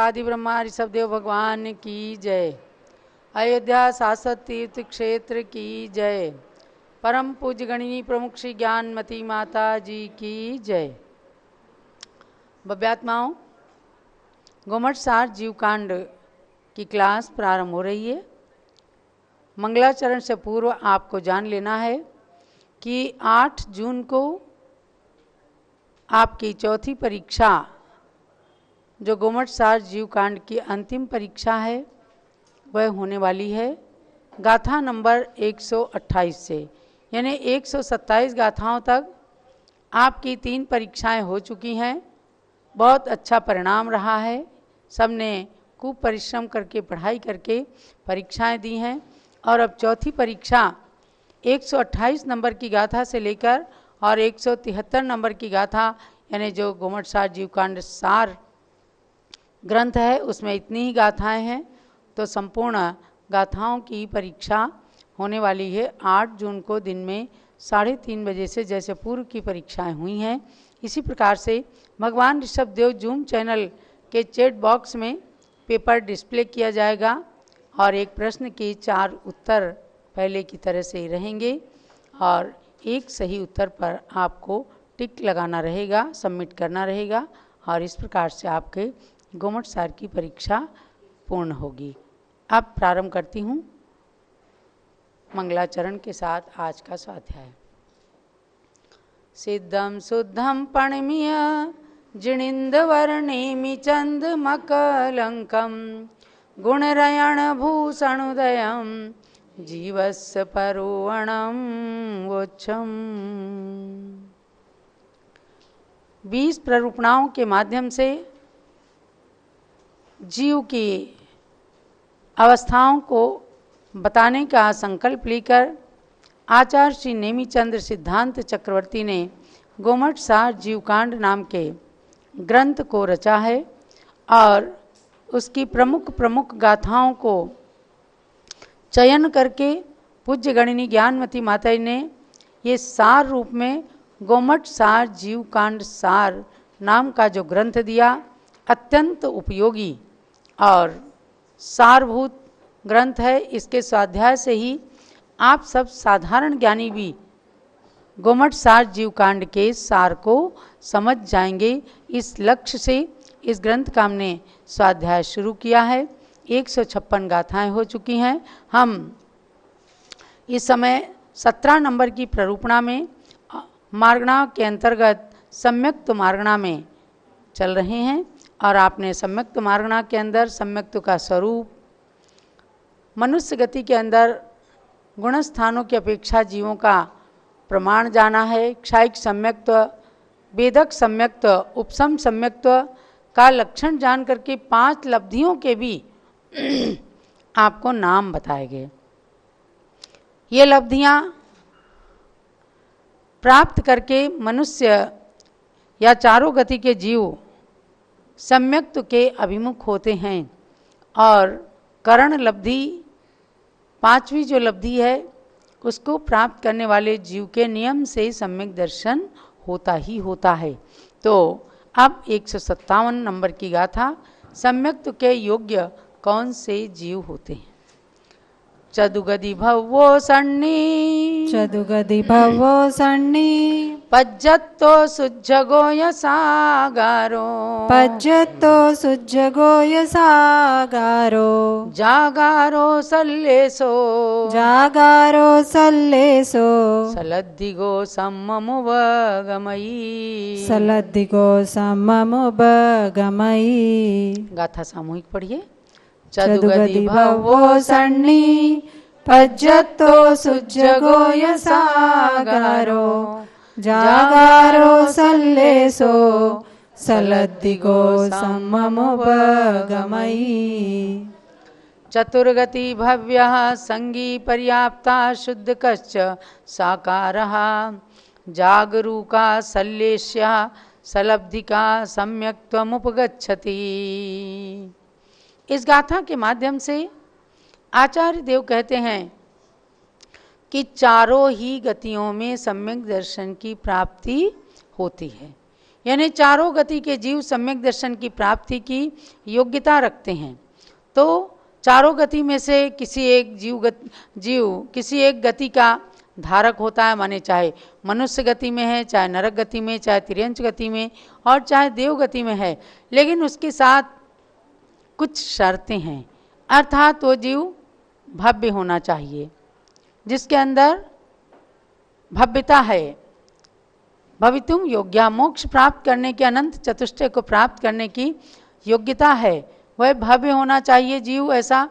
आदि ब्रह्मा ऋषभ देव भगवान की जय। अयोध्या शाश्वत तीर्थ क्षेत्र की जय। परम पूज्य गणिनी प्रमुख श्री ज्ञानमती माता जी की जय। भव्यात्माओं, गोमटसार जीवकांड की क्लास प्रारंभ हो रही है। मंगलाचरण से पूर्व आपको जान लेना है कि 8 जून को आपकी चौथी परीक्षा, जो गोमटसार जीवकांड की अंतिम परीक्षा है, वह होने वाली है गाथा नंबर 128 से। यानी 127 गाथाओं तक आपकी 3 परीक्षाएं हो चुकी हैं। बहुत अच्छा परिणाम रहा है। सबने खूब परिश्रम करके, पढ़ाई करके परीक्षाएं दी हैं। और अब चौथी परीक्षा 128 नंबर की गाथा से लेकर और 173 नंबर की गाथा, यानी जो गोमटसार जीवकांड सार ग्रंथ है उसमें इतनी ही गाथाएं हैं। तो संपूर्ण गाथाओं की परीक्षा होने वाली है 8 जून को दिन में 3:30 बजे से। जैसे पूर्व की परीक्षाएं हुई हैं, इसी प्रकार से भगवान ऋषभ देव जूम चैनल के चैट बॉक्स में पेपर डिस्प्ले किया जाएगा और एक प्रश्न के 4 उत्तर पहले की तरह से ही रहेंगे और एक सही उत्तर पर आपको टिक लगाना रहेगा, सबमिट करना रहेगा और इस प्रकार से आपके गोमटसार की परीक्षा पूर्ण होगी। अब प्रारंभ करती हूँ मंगलाचरण के साथ आज का स्वाध्याय। सिद्धम शुद्धम पणमीय जिणिंदवर्णेमि चंदमकलंकम गुणरयण भूषणोदयम जीवस्य परोवणम वोच्छम। 20 प्ररूपणाओं के माध्यम से जीव की अवस्थाओं को बताने का संकल्प लेकर आचार्य श्री नेमिचंद्र सिद्धांत चक्रवर्ती ने गोमटसार जीवकांड नाम के ग्रंथ को रचा है और उसकी प्रमुख प्रमुख गाथाओं को चयन करके पूज्य गणिनी ज्ञानमती माता जी ने ये सार रूप में गोमटसार जीवकांड सार नाम का जो ग्रंथ दिया, अत्यंत उपयोगी और सारभूत ग्रंथ है। इसके स्वाध्याय से ही आप सब साधारण ज्ञानी भी गोमटसार जीवकांड के सार को समझ जाएंगे। इस लक्ष्य से इस ग्रंथ का हमने स्वाध्याय शुरू किया है। 156 गाथाएं हो चुकी हैं। हम इस समय 17 नंबर की प्ररूपणा में मार्गणा के अंतर्गत सम्यक्त मार्गणा में चल रहे हैं और आपने सम्यक्त मार्गणा के अंदर सम्यक्त का स्वरूप, मनुष्य गति के अंदर गुणस्थानों की अपेक्षा जीवों का प्रमाण जाना है। क्षायिक सम्यक्त, वेदक सम्यक्त, उपसम सम्यक्त का लक्षण जान करके 5 लब्धियों के भी आपको नाम बताए गए। ये लब्धियां प्राप्त करके मनुष्य या चारों गति के जीव सम्यक्त के अभिमुख होते हैं और करण लब्धि, 5वीं जो लब्धि है, उसको प्राप्त करने वाले जीव के नियम से सम्यक दर्शन होता ही होता है। तो अब 157 नंबर की गाथा, सम्यक्त के योग्य कौन से जीव होते हैं। चदुगदि भवो सन्नी, चदुगदि भवो सन्नी, पज्जत्तो सुज्जगो यसागारो, पज्जत्तो सुज्जगो यसागारो, जागारो सल्लेसो, जागारो सल्लेसो, सलद्दिगो सम्ममुपगमयी, सलद्दिगो सम्ममुपगमयी। गाथा सामूहिक पढ़िए। चदुगदि भवो सन्नी, पज्जत्तो सुज्जगो यसागारो, जागारो सल्लेसो, सलद्दिगो सम्ममुपगमयी। चतुर्गति भव्यः संगी पर्याप्ता शुद्धकश्च साकारः, जागरूका सल्लेश्या सलब्धिका सम्यक्त्वमुपगच्छति। इस गाथा के माध्यम से आचार्य देव कहते हैं कि चारों ही गतियों में सम्यक दर्शन की प्राप्ति होती है। यानी चारों गति के जीव सम्यक दर्शन की प्राप्ति की योग्यता रखते हैं। तो चारों गति में से किसी एक जीव किसी एक गति का धारक होता है, माने चाहे मनुष्य गति में है, चाहे नरक गति में, चाहे तिर्यंच गति में और चाहे देव गति में है, लेकिन उसके साथ कुछ शर्तें हैं। अर्थात वो जीव भव्य होना चाहिए, जिसके अंदर भव्यता है, भवितुम योग्या, मोक्ष प्राप्त करने के अनंत चतुष्टय को प्राप्त करने की योग्यता है, वह भव्य होना चाहिए जीव ऐसा।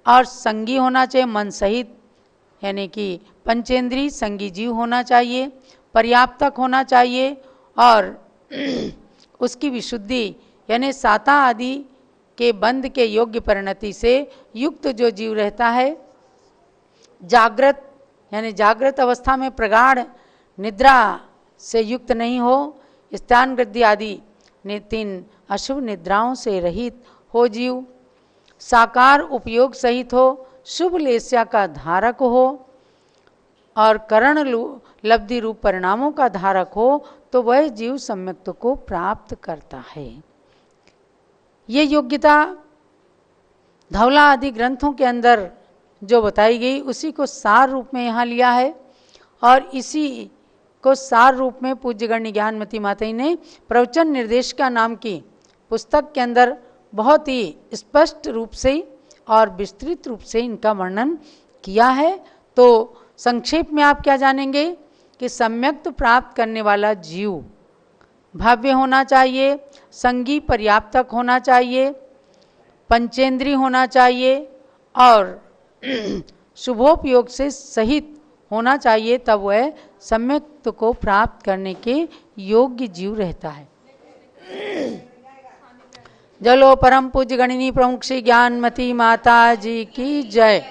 और संगी होना चाहिए, मन सहित, यानी कि पंचेंद्री संगी जीव होना चाहिए, पर्याप्तक होना चाहिए और उसकी विशुद्धि यानी साता आदि के बंध के योग्य परिणति से युक्त जो जीव रहता है, जागृत यानी जागृत अवस्था में प्रगाढ़ निद्रा से युक्त नहीं हो, स्थान वृद्धि आदि 3 अशुभ निद्राओं से रहित हो जीव, साकार उपयोग सहित हो, शुभ लेस्या का धारक हो और करण लब्धि रूप परिणामों का धारक हो, तो वह जीव सम्यक्त्व को प्राप्त करता है। ये योग्यता धवला आदि ग्रंथों के अंदर जो बताई गई उसी को सार रूप में यहाँ लिया है और इसी को सार रूप में पूज्य गण्य ज्ञानमती माता ने प्रवचन निर्देशिका नाम की पुस्तक के अंदर बहुत ही स्पष्ट रूप से और विस्तृत रूप से इनका वर्णन किया है। तो संक्षेप में आप क्या जानेंगे कि सम्यक्त्व प्राप्त करने वाला जीव भव्य होना चाहिए, संगी पर्याप्तक होना चाहिए, पंचेंद्री होना चाहिए और शुभोपयोग से सहित होना चाहिए, तब वह सम्यक्त्व को प्राप्त करने के योग्य जीव रहता है। जलो परम पूज्य गणिनी प्रमुख श्री ज्ञानमती माता जी की जय।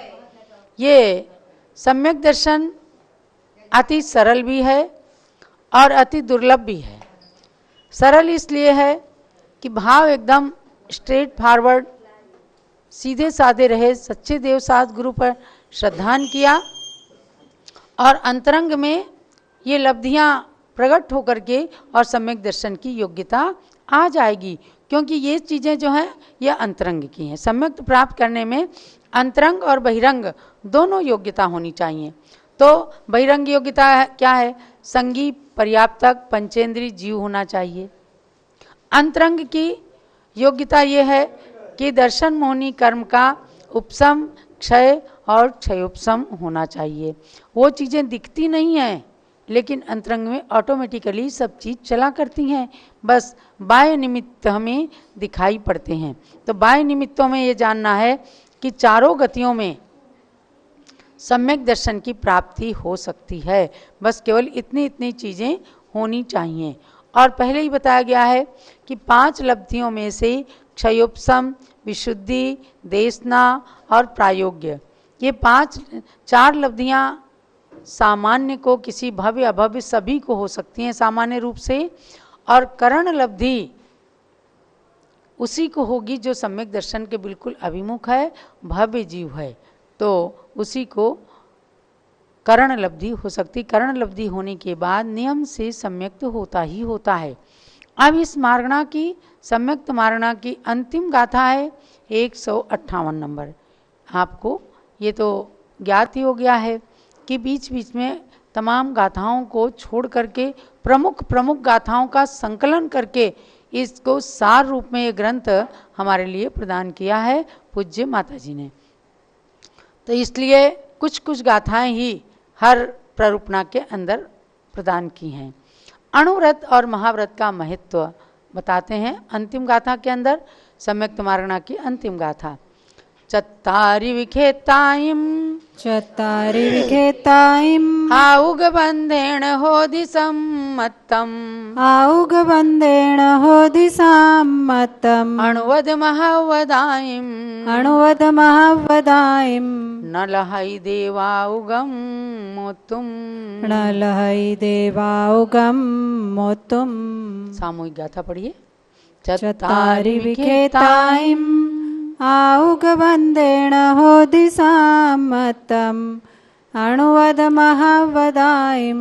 ये सम्यक दर्शन अति सरल भी है और अति दुर्लभ भी है। सरल इसलिए है कि भाव एकदम स्ट्रेट फॉरवर्ड सीधे साधे रहे, सच्चे देव साध गुरु पर श्रद्धान किया और अंतरंग में ये लब्धियां प्रकट होकर के और सम्यक दर्शन की योग्यता आ जाएगी, क्योंकि ये चीज़ें जो हैं ये अंतरंग की हैं। सम्यक प्राप्त करने में अंतरंग और बहिरंग दोनों योग्यता होनी चाहिए। तो बहिरंग योग्यता क्या है? संगी पर्याप्तक पंचेंद्री जीव होना चाहिए। अंतरंग की योग्यता ये है कि दर्शन मोहनी कर्म का उपशम क्षय और क्षयोपशम होना चाहिए। वो चीज़ें दिखती नहीं हैं लेकिन अंतरंग में ऑटोमेटिकली सब चीज़ चला करती हैं, बस बाह्य निमित्त हमें दिखाई पड़ते हैं। तो बाह्य निमित्तों में ये जानना है कि चारों गतियों में सम्यक दर्शन की प्राप्ति हो सकती है, बस केवल इतनी इतनी चीज़ें होनी चाहिए। और पहले ही बताया गया है कि 5 लब्धियों में से क्षयोपशम, विशुद्धि, देशना और प्रायोग्य, ये 4 लब्धियाँ सामान्य को, किसी भव्य अभव्य सभी को हो सकती हैं सामान्य रूप से, और करण लब्धि उसी को होगी जो सम्यक दर्शन के बिल्कुल अभिमुख है, भव्य जीव है, तो उसी को करण लब्धि हो सकती। करण लब्धि होने के बाद नियम से सम्यक तो होता ही होता है। अब इस मार्गणा की, सम्यक्त मार्गणा की अंतिम गाथा है 158 नंबर। आपको ये तो ज्ञात ही हो गया है कि बीच बीच में तमाम गाथाओं को छोड़ करके प्रमुख गाथाओं का संकलन करके इसको सार रूप में ये ग्रंथ हमारे लिए प्रदान किया है पूज्य माता जी ने। तो इसलिए कुछ कुछ गाथाएं ही हर प्ररूपणा के अंदर प्रदान की हैं। अणुव्रत और महाव्रत का महत्व बताते हैं अंतिम गाथा के अंदर, सम्यक्त मार्गणा की अंतिम गाथा। चत्तारि विखेताइम आउगबंधेन होदि सम्मतम् अणुवद महावदाइम न लहै देवाउगम मोतुम। सामूहिक गाथा पढ़िए। चत्तारि विखेताइम आउगबंधेन होदि सम्मतम् अणुवद महावदाइम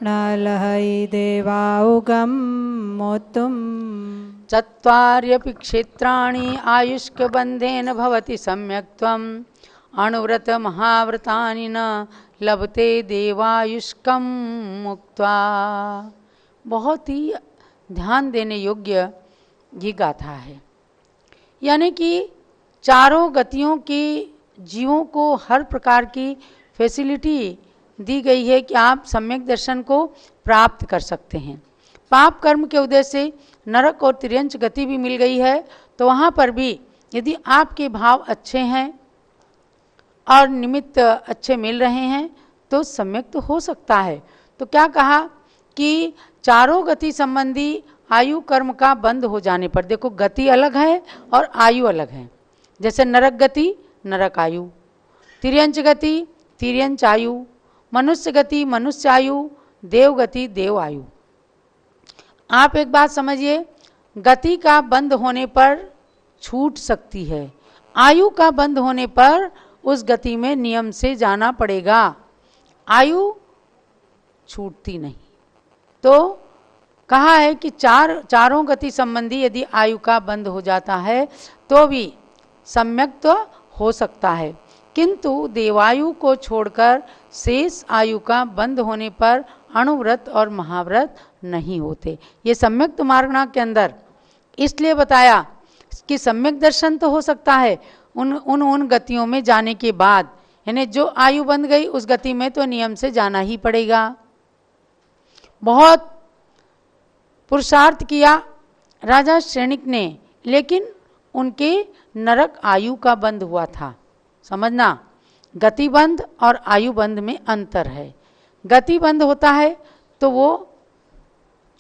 न देवाउगम मोतुम। चत्वार्यपि क्षेत्राणि आयुष्कबन्धेन भवति सम्यक्त्वम् अणुव्रत महाव्रतानि न लभते देवायुष्कम मुक्त्वा। बहुत ही ध्यान देने योग्य ये गाथा है। यानी कि चारों गतियों की जीवों को हर प्रकार की फैसिलिटी दी गई है कि आप सम्यक दर्शन को प्राप्त कर सकते हैं। पाप कर्म के उदय से नरक और तिर्यंच गति भी मिल गई है, तो वहाँ पर भी यदि आपके भाव अच्छे हैं और निमित्त अच्छे मिल रहे हैं तो सम्यक तो हो सकता है। तो क्या कहा कि चारों गति संबंधी आयु कर्म का बंद हो जाने पर, देखो गति अलग है और आयु अलग है। जैसे नरक गति नरक आयु, तिर्यंच गति तिर्यंच आयु, मनुष्य गति मनुष्य आयु, देव गति देव आयु। आप एक बात समझिए, गति का बंद होने पर छूट सकती है, आयु का बंद होने पर उस गति में नियम से जाना पड़ेगा, आयु छूटती नहीं। तो कहा है कि चारों गति संबंधी यदि आयु का बंद हो जाता है तो भी सम्यक तो हो सकता है, किंतु देवायु को छोड़कर शेष आयु का बंद होने पर अणुव्रत और महाव्रत नहीं होते। ये सम्यक मार्गणा के अंदर इसलिए बताया कि सम्यक दर्शन तो हो सकता है उन गतियों में जाने के बाद, यानी जो आयु बंध गई उस गति में तो नियम से जाना ही पड़ेगा। बहुत पुरुषार्थ किया राजा श्रेणिक ने, लेकिन उनके नरक आयु का बंद हुआ था। समझना, गति बंद और आयु बंद में अंतर है। गति बंद होता है तो वो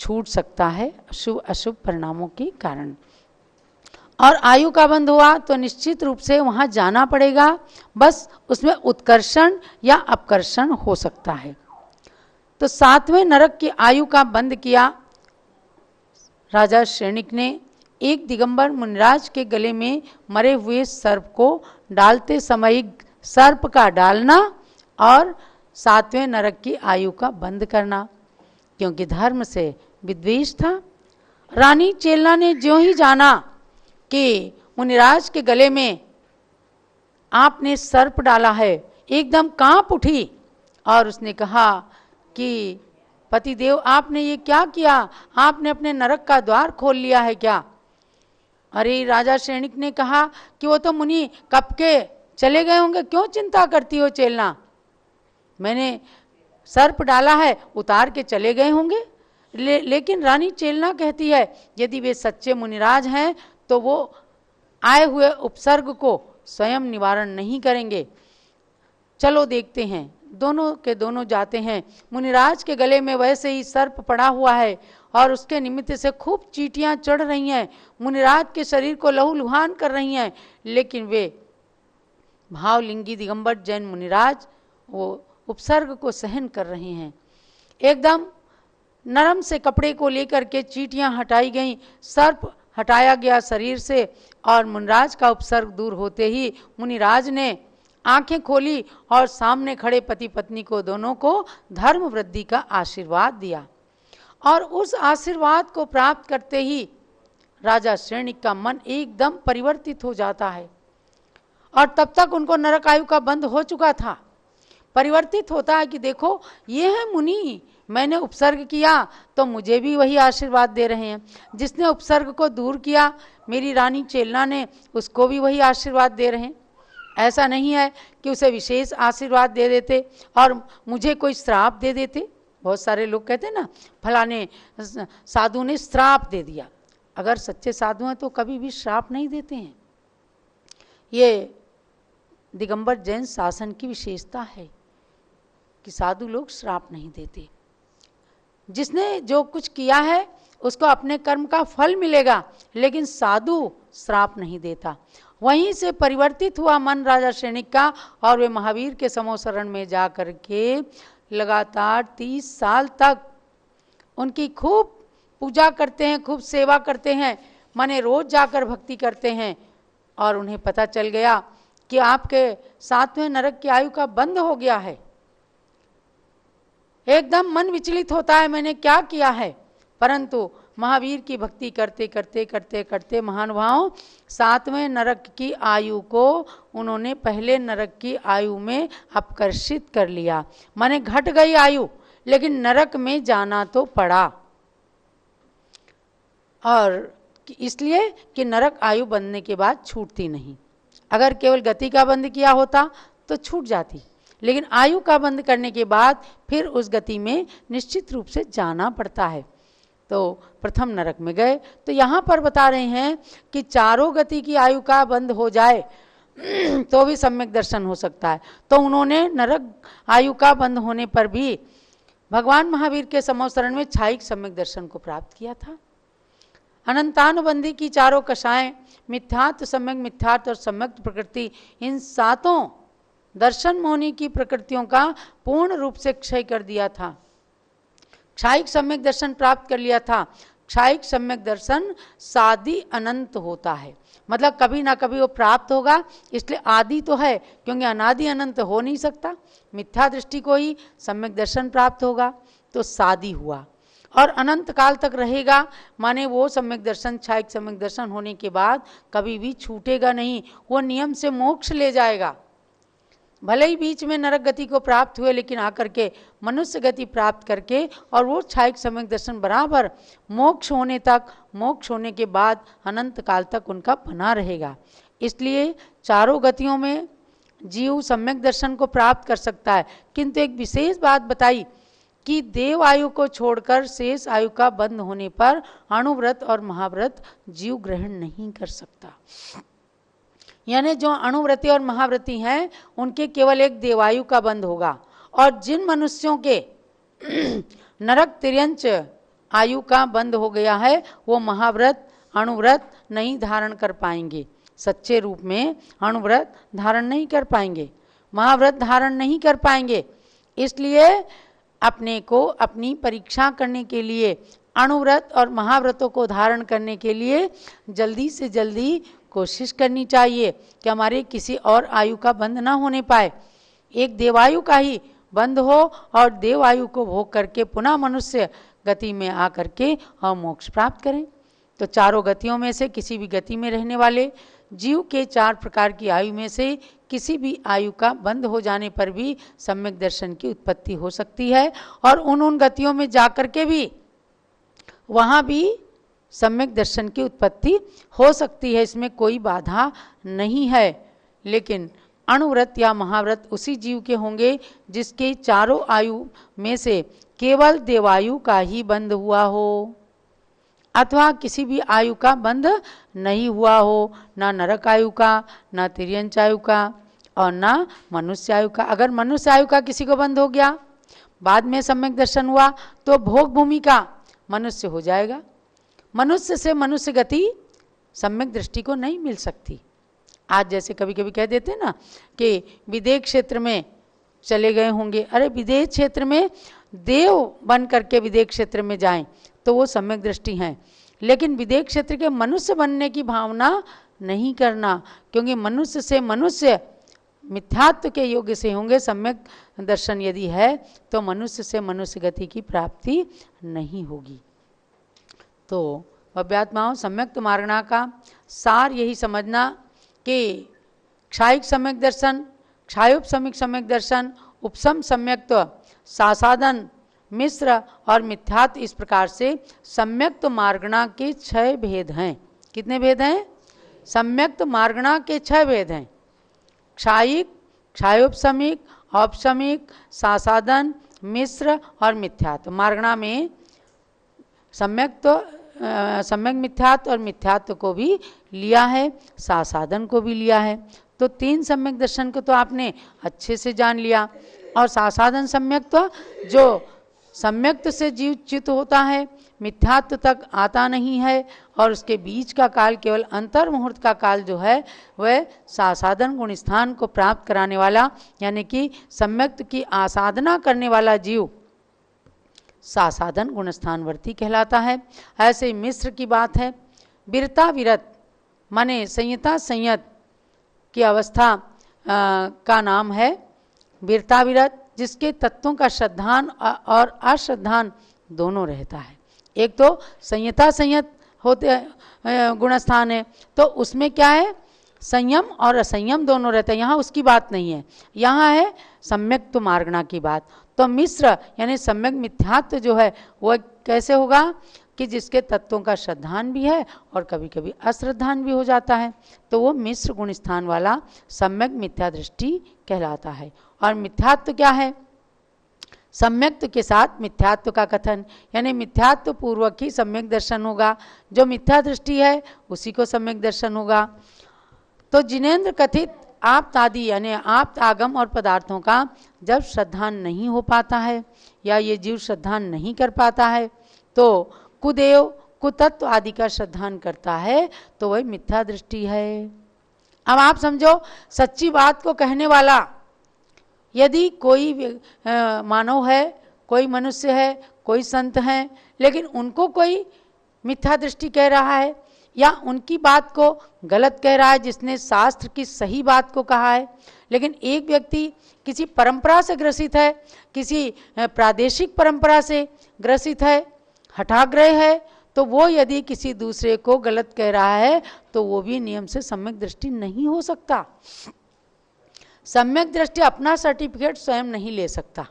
छूट सकता है शुभ अशुभ परिणामों के कारण, और आयु का बंद हुआ तो निश्चित रूप से वहाँ जाना पड़ेगा, बस उसमें उत्कर्षण या अपकर्षण हो सकता है। तो 7वें नरक की आयु का बंद किया राजा श्रेणिक ने। एक दिगंबर मुनिराज के गले में मरे हुए सर्प को डालते समय सर्प का डालना और 7वें नरक की आयु का बंद करना, क्योंकि धर्म से विद्वेष था। रानी चेलना ने ज्यों ही जाना कि मुनिराज के गले में आपने सर्प डाला है, एकदम कांप उठी और उसने कहा कि पतिदेव आपने ये क्या किया, आपने अपने नरक का द्वार खोल लिया है क्या? अरे राजा श्रेणिक ने कहा कि वो तो मुनि कब के चले गए होंगे, क्यों चिंता करती हो चेलना, मैंने सर्प डाला है उतार के चले गए होंगे। लेकिन रानी चेलना कहती है यदि वे सच्चे मुनिराज हैं तो वो आए हुए उपसर्ग को स्वयं निवारण नहीं करेंगे। चलो देखते हैं। दोनों के दोनों जाते हैं। मुनिराज के गले में वैसे ही सर्प पड़ा हुआ है और उसके निमित्त से खूब चींटियां चढ़ रही हैं, मुनिराज के शरीर को लहूलुहान कर रही हैं, लेकिन वे भावलिंगी दिगंबर जैन मुनिराज वो उपसर्ग को सहन कर रहे हैं। एकदम नरम से कपड़े को लेकर के चींटियां हटाई गईं, सर्प हटाया गया शरीर से, और मुनिराज का उपसर्ग दूर होते ही मुनिराज ने आंखें खोली और सामने खड़े पति पत्नी को दोनों को धर्म वृद्धि का आशीर्वाद दिया। और उस आशीर्वाद को प्राप्त करते ही राजा श्रेणिक का मन एकदम परिवर्तित हो जाता है, और तब तक उनको नरक आयु का बंध हो चुका था। परिवर्तित होता है कि देखो ये है मुनि, मैंने उपसर्ग किया तो मुझे भी वही आशीर्वाद दे रहे हैं, जिसने उपसर्ग को दूर किया मेरी रानी चेलना ने उसको भी वही आशीर्वाद दे रहे हैं। ऐसा नहीं है कि उसे विशेष आशीर्वाद दे देते और मुझे कोई श्राप दे देते। बहुत सारे लोग कहते हैं ना फलाने साधु ने श्राप दे दिया, अगर सच्चे साधु हैं तो कभी भी श्राप नहीं देते हैं। ये दिगंबर जैन शासन की विशेषता है कि साधु लोग श्राप नहीं देते। जिसने जो कुछ किया है उसको अपने कर्म का फल मिलेगा, लेकिन साधु श्राप नहीं देता। वहीं से परिवर्तित हुआ मन राजा श्रेणिक का, और वे महावीर के समो शरण में जा कर के लगातार 30 साल तक उनकी खूब पूजा करते हैं, खूब सेवा करते हैं, माने रोज जाकर भक्ति करते हैं। और उन्हें पता चल गया कि आपके 7वें नरक की आयु का बंद हो गया है। एकदम मन विचलित होता है, मैंने क्या किया है। परंतु महावीर की भक्ति करते करते करते करते महानुभाव 7वें नरक की आयु को उन्होंने पहले नरक की आयु में अपकर्षित कर लिया। माने घट गई आयु, लेकिन नरक में जाना तो पड़ा। और इसलिए कि नरक आयु बंधने के बाद छूटती नहीं। अगर केवल गति का बंध किया होता तो छूट जाती, लेकिन आयु का बंध करने के बाद फिर उस गति में निश्चित रूप से जाना पड़ता है। तो प्रथम नरक में गए। तो यहाँ पर बता रहे हैं कि चारों गति की आयु का बंध हो जाए तो भी सम्यक दर्शन हो सकता है। तो उन्होंने नरक आयु का बंध होने पर भी भगवान महावीर के समोसरण में छायिक सम्यक दर्शन को प्राप्त किया था। अनंतानुबंधी की चारों कषाएं, मिथ्यात्व, सम्यक मिथ्यात्व और सम्यक प्रकृति, इन सातों दर्शन मोहनी की प्रकृतियों का पूर्ण रूप से क्षय कर दिया था। क्षायिक सम्यक दर्शन प्राप्त कर लिया था। क्षायिक सम्यक दर्शन सादि अनंत होता है, मतलब कभी ना कभी वो प्राप्त होगा, इसलिए आदि तो है, क्योंकि अनादि अनंत हो नहीं सकता। मिथ्या दृष्टि को ही सम्यक दर्शन प्राप्त होगा, तो सादि हुआ और अनंत काल तक रहेगा। माने वो सम्यक दर्शन, क्षायिक सम्यक दर्शन होने के बाद कभी भी छूटेगा नहीं, वो नियम से मोक्ष ले जाएगा। भले ही बीच में नरक गति को प्राप्त हुए, लेकिन आकर के मनुष्य गति प्राप्त करके और वो क्षायिक सम्यक दर्शन बराबर मोक्ष होने तक, मोक्ष होने के बाद अनंत काल तक उनका बना रहेगा। इसलिए चारों गतियों में जीव सम्यक दर्शन को प्राप्त कर सकता है। किंतु एक विशेष बात बताई कि देव आयु को छोड़कर शेष आयु का बंध होने पर अणुव्रत और महाव्रत जीव ग्रहण नहीं कर सकता। यानी जो अणुव्रती और महाव्रती हैं उनके केवल एक देवायु का बंध होगा, और जिन मनुष्यों के नरक तिर्यंच आयु का बंध हो गया है वो महाव्रत अणुव्रत नहीं धारण कर पाएंगे। सच्चे रूप में अणुव्रत धारण नहीं कर पाएंगे, महाव्रत धारण नहीं कर पाएंगे। इसलिए अपने को अपनी परीक्षा करने के लिए अणुव्रत और महाव्रतों को धारण करने के लिए जल्दी से जल्दी कोशिश करनी चाहिए कि हमारे किसी और आयु का बंध ना होने पाए, एक देवायु का ही बंध हो और देवायु को भोग करके पुनः मनुष्य गति में आ करके और मोक्ष प्राप्त करें। तो चारों गतियों में से किसी भी गति में रहने वाले जीव के 4 प्रकार की आयु में से किसी भी आयु का बंध हो जाने पर भी सम्यक दर्शन की उत्पत्ति हो सकती है, और उन गतियों में जाकर के भी वहाँ भी सम्यक दर्शन की उत्पत्ति हो सकती है, इसमें कोई बाधा नहीं है। लेकिन अणुव्रत या महाव्रत उसी जीव के होंगे जिसके चारों आयु में से केवल देवायु का ही बंध हुआ हो, अथवा किसी भी आयु का बंध नहीं हुआ हो, ना नरक आयु का, ना तिर्यंच आयु का और ना मनुष्य आयु का। अगर मनुष्य आयु का किसी को बंध हो गया, बाद में सम्यक दर्शन हुआ, तो भोग भूमि का मनुष्य हो जाएगा। मनुष्य से मनुष्य गति सम्यक दृष्टि को नहीं मिल सकती। आज जैसे कभी कभी कह देते ना कि विदेह क्षेत्र में चले गए होंगे, अरे विदेह क्षेत्र में देव बन करके विदेह क्षेत्र में जाएं तो वो सम्यक दृष्टि है, लेकिन विदेह क्षेत्र के मनुष्य बनने की भावना नहीं करना, क्योंकि मनुष्य से मनुष्य मिथ्यात्व के योग्य से होंगे। सम्यक दर्शन यदि है तो मनुष्य से मनुष्य गति की प्राप्ति नहीं होगी। तो भव्यात्माओं, सम्यक मार्गणा का सार यही समझना कि क्षायिक सम्यक दर्शन, क्षायोपशमिक सम्यक दर्शन, उपशम सम्यक्त्व, सासादन, मिश्र और मिथ्यात्व, इस प्रकार से सम्यक्त मार्गणा के 6 भेद हैं। कितने भेद हैं? सम्यक्त मार्गणा के 6 भेद हैं। क्षायिक, क्षायोपशमिक, औपशमिक, सासादन, मिश्र और मिथ्यात्व। मार्गणा में सम्यक मिथ्यात्व और मिथ्यात्व को भी लिया है, सासादन को भी लिया है। तो 3 सम्यक दर्शन को तो आपने अच्छे से जान लिया, और सासादन सम्यक्त्व जो सम्यक्त से जीव चित होता है, मिथ्यात्व तक आता नहीं है, और उसके बीच का काल केवल अंतर मुहूर्त का काल जो है वह सासादन गुण स्थान को प्राप्त कराने वाला, यानी कि सम्यक्त की आसाधना करने वाला जीव सासादन गुणस्थानवर्ती कहलाता है। ऐसे मिश्र की बात है, विरता विरत माने संयता संयत की अवस्था का नाम है विरता विरत, जिसके तत्वों का श्रद्धान और अश्रद्धान दोनों रहता है। एक तो संयता संयत होते गुणस्थान है, तो उसमें क्या है, संयम और असंयम दोनों रहते हैं। यहाँ उसकी बात नहीं है, यहाँ है सम्यक तो मार्गणा की बात। तो मिश्र यानी सम्यक मिथ्यात्व जो है वह कैसे होगा कि जिसके तत्वों का श्रद्धान भी है और कभी कभी अश्रद्धान भी हो जाता है, तो वो मिश्र गुण स्थान वाला सम्यक मिथ्या दृष्टि कहलाता है। और मिथ्यात्व क्या है, सम्यक्त्व के साथ मिथ्यात्व का कथन, यानी मिथ्यात्व पूर्वक ही सम्यक दर्शन होगा। जो मिथ्या दृष्टि है उसी को सम्यक दर्शन होगा। तो जिनेंद्र कथित आप्त आदि यानी आप्त आगम और पदार्थों का जब श्रद्धान नहीं हो पाता है या ये जीव श्रद्धान नहीं कर पाता है, तो कुदेव कुतत्व आदि का श्रद्धान करता है, तो वह मिथ्या दृष्टि है। अब आप समझो, सच्ची बात को कहने वाला यदि कोई मानव है, कोई मनुष्य है, कोई संत है, लेकिन उनको कोई मिथ्या दृष्टि कह रहा है या उनकी बात को गलत कह रहा है जिसने शास्त्र की सही बात को कहा है, लेकिन एक व्यक्ति किसी परंपरा से ग्रसित है, किसी प्रादेशिक परंपरा से ग्रसित है, हठाग्रह है, तो वो यदि किसी दूसरे को गलत कह रहा है तो वो भी नियम से सम्यक दृष्टि नहीं हो सकता। सम्यक दृष्टि अपना सर्टिफिकेट स्वयं नहीं ले सकता।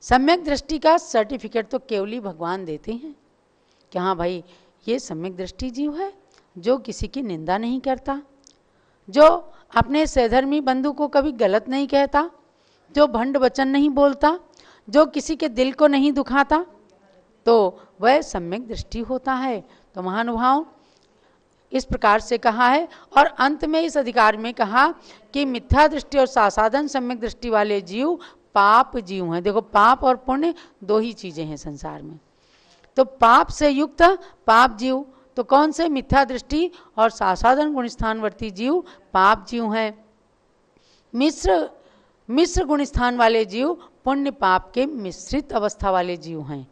सम्यक दृष्टि का सर्टिफिकेट तो केवल ही भगवान देते हैं कि हाँ भाई ये सम्यक दृष्टि जीव है, जो किसी की निंदा नहीं करता, जो अपने सहधर्मी बंधु को कभी गलत नहीं कहता, जो भंड वचन नहीं बोलता, जो किसी के दिल को नहीं दुखाता, तो वह सम्यक दृष्टि होता है। तो महानुभाव इस प्रकार से कहा है। और अंत में इस अधिकार में कहा कि मिथ्या दृष्टि और सासाधन सम्यक दृष्टि वाले जीव पाप जीव हैं। देखो, पाप और पुण्य दो ही चीजें हैं संसार में। तो पाप से युक्त पाप जीव, तो कौन से, मिथ्या दृष्टि और सासाधन गुणस्थानवर्ती जीव पाप जीव हैं। मिश्र गुणस्थान वाले जीव पुण्य पाप के मिश्रित अवस्था वाले जीव हैं।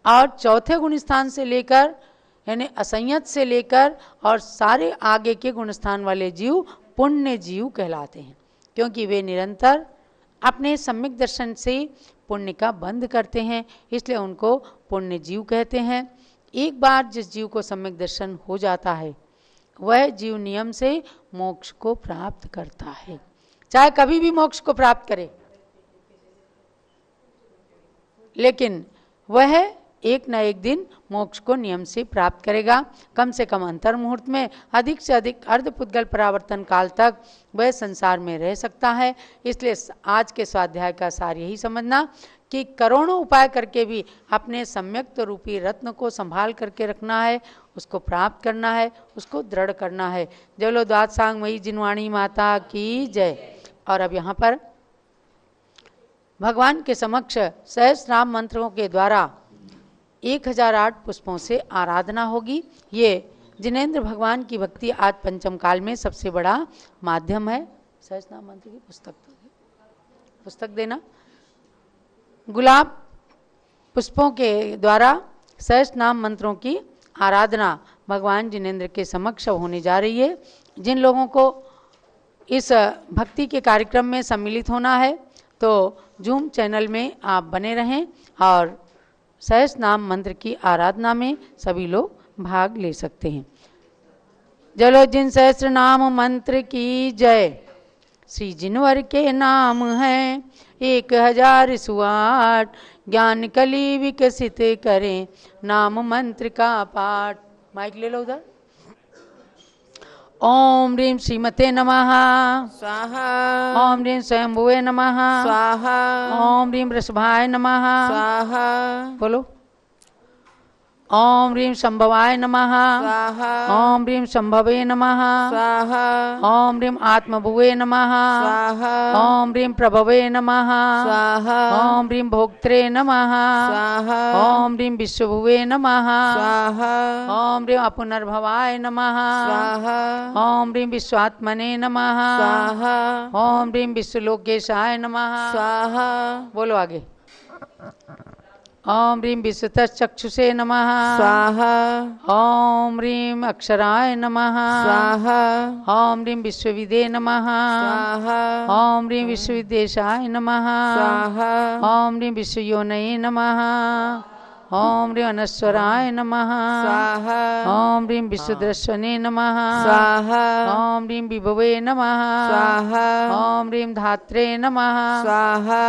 और चौथे गुणस्थान से लेकर यानी असंयत से लेकर और सारे आगे के गुणस्थान वाले जीव पुण्य जीव कहलाते हैं, क्योंकि वे निरंतर अपने सम्यक दर्शन से पुण्य का बंध करते हैं, इसलिए उनको पुण्य जीव कहते हैं। एक बार जिस जीव को सम्यक दर्शन हो जाता है वह जीव नियम से मोक्ष को प्राप्त करता है, चाहे कभी भी मोक्ष को प्राप्त करे, लेकिन वह एक न एक दिन मोक्ष को नियम से प्राप्त करेगा। कम से कम अंतर मुहूर्त में, अधिक से अधिक अर्धपुद्गल परावर्तन काल तक वह संसार में रह सकता है। इसलिए आज के स्वाध्याय का सार यही समझना कि करोड़ों उपाय करके भी अपने सम्यक्त रूपी रत्न को संभाल करके रखना है, उसको प्राप्त करना है, उसको दृढ़ करना है। जय लो द्वाद सांग मई जिनवाणी माता की जय। और अब यहाँ पर भगवान के समक्ष सहस्रनाम मंत्रों के द्वारा 1008 पुष्पों से आराधना होगी। ये जिनेंद्र भगवान की भक्ति आज पंचम काल में सबसे बड़ा माध्यम है। सहस्रनाम मंत्र की पुस्तक देना। गुलाब पुष्पों के द्वारा सहस्रनाम मंत्रों की आराधना भगवान जिनेंद्र के समक्ष होने जा रही है। जिन लोगों को इस भक्ति के कार्यक्रम में सम्मिलित होना है तो जूम चैनल में आप बने रहें और सहस्रनाम मंत्र की आराधना में सभी लोग भाग ले सकते हैं। चलो, जिन सहस्रनाम मंत्र की जय। श्री जिनवर के नाम है 1008, ज्ञान कली विकसित करें नाम मंत्र का पाठ। माइक ले लो उधर। ओम ह्रीं श्रीमते नमः स्वाहा। ओम ह्रीं स्वयंभुवे नमः स्वाहा। ओम ह्रीं वृषभाय नमः स्वाहा। बोलो। ओम ह्रीं शंभवाय नमः स्वाहा। ओम ह्रीं शंभवे नमः स्वाहा। ओम ह्रीं आत्मभुवे नमः स्वाहा। ओम ह्रीं प्रभवे नमः स्वाहा। ओम ह्रीं भोक्त्रे नमः स्वाहा। ओम ह्रीं विश्वभुवे नमः स्वाहा। ओम ह्रीं अपुनर्भवाय नमः स्वाहा। ओम ह्रीं विश्वात्मने नमः स्वाहा। ओम ह्रीं विश्वलोकेशाय नमः। स्वाहा। बोलो आगे। ओम ह्रीं विश्वतश्चक्षुषे नमः स्वाहा ओम ह्रीं अक्षराय नमः स्वाहा ओम ह्रीं विश्वविदे नमः स्वाहा ओम ह्रीं विश्वविदेशाय नमः स्वाहा ओम ह्रीं विश्वयोनये नमः ओम ह्रीं अनश्वराय नमः स्वाहा ओम ह्रीं विश्वदर्शने नमः स्वाहा ओम ह्रीं विभवे नमः स्वाहा ओम ह्रीं धात्रे नमः स्वाहा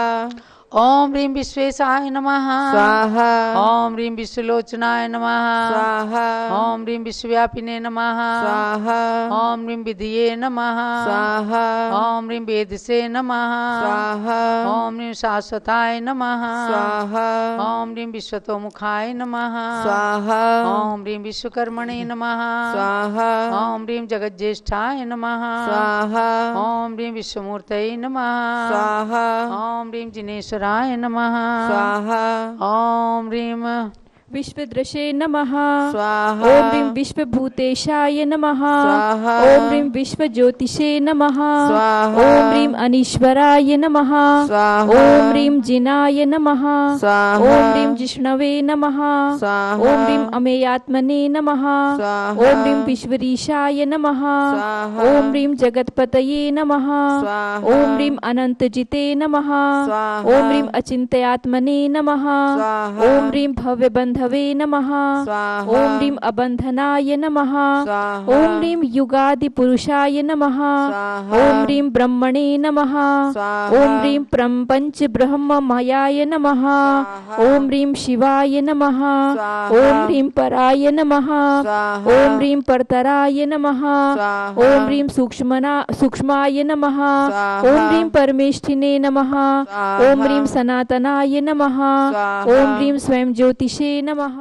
ओम ह्रीं विश्वेशाय नमः स्वाहा ओम ह्रीं विश्वलोचनाय नमः स्वाहा ओम ह्रीं विश्वव्यापिने नमः स्वाहा ओम ह्रीं विधिये नमः स्वाहा ओम ह्रीं वेदसे नमः स्वाहा ओम ह्रीं शाश्वताय नमः स्वाहा ओम ह्रीं विश्वतोमुखाय नमः स्वाहा ओम ह्रीं विश्वकर्मणे नमः स्वाहा ओम ह्रीं जगज्येष्ठाय नमः स्वाहा ओम ह्रीं विश्वमूर्तये नमः स्वाहा ओम ह्रीं जिनेश्वराय नमः स्वाहा ओम ह्रीं विश्वदृशे नमः स्वाहा ओम ह्रीं विश्वभूतेशाय नमः स्वाहा ओम ह्रीं विश्वज्योतिषे नमः स्वाहा ओम ह्रीं अनीश्वराय नमः स्वाहा ओम ह्रीं जिनाय नमः स्वाहा ओम ह्रीं जिष्णवे नमः स्वाहा ओम ह्रीं अमेयात्मने नमः स्वाहा ओम ह्रीं विश्वरीशाय नमः स्वाहा ओम ह्रीं जगत्पतये नमः स्वाहा ओम ह्रीं अनंतजिते नमः स्वाहा ओम ह्रीं अचिंत्यात्मने नमः स्वाहा ओम ह्रीं भव्यबन्धवे नमः स्वाहा ओम ह्रीं अबन्धनाय नमः स्वाहा ओम ह्रीं युगादिपुरुषाय नमः स्वाहा ओम ह्रीं ब्रह्मणे नमः स्वाहा ओम ह्रीं पंच ब्रह्ममयाय नमः ओम ह्रीं शिवाय नमः ओम ह्रीं पराय नमः ओम ह्रीं परतराय नमः ओम ह्रीं सूक्ष्माय नमः ओम ह्रीं परमेष्ठिने नमः ओम ह्रीं सनातनाय नमः ओम ह्रीं स्वयं ज्योतिषे नमः।